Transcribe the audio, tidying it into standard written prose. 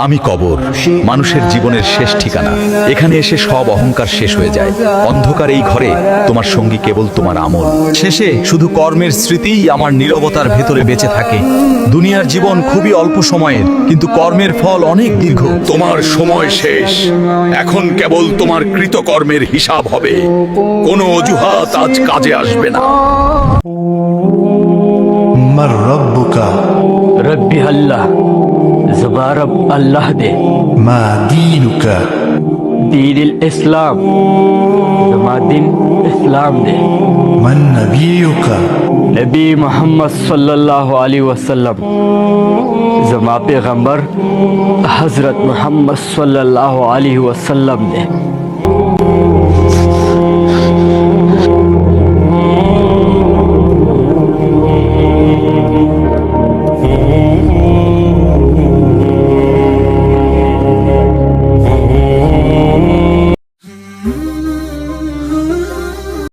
আমি কবর, মানুষের জীবনের শেষ ঠিকানা। এখানে এসে সব অহংকার শেষ হয়ে যায়। অন্ধকার এই ঘরে তোমার সঙ্গী কেবল তোমার আমল। শেষে শুধু কর্মের স্মৃতিই আমার নীরবতার ভেতরে বেঁচে থাকে। দুনিয়ার জীবন খুবই অল্প সময়ের, কিন্তু কর্মের ফল অনেক দীর্ঘ। তোমার সময় শেষ। এখন কেবল তোমার কৃতকর্মের হিসাব হবে। কোনো অজুহাত আজ কাজে আসবে না। من ربك रब्बी अल्लाह जुबा रब अल्लाह दे ما دينك दीन इस्लाम जुमा दिन इस्लाम दे من نبيك नबी मोहम्मद सल्लल्लाहु अलैहि वसल्लम जुमा पैगंबर हजरत मोहम्मद सल्लल्लाहु अलैहि वसल्लम दे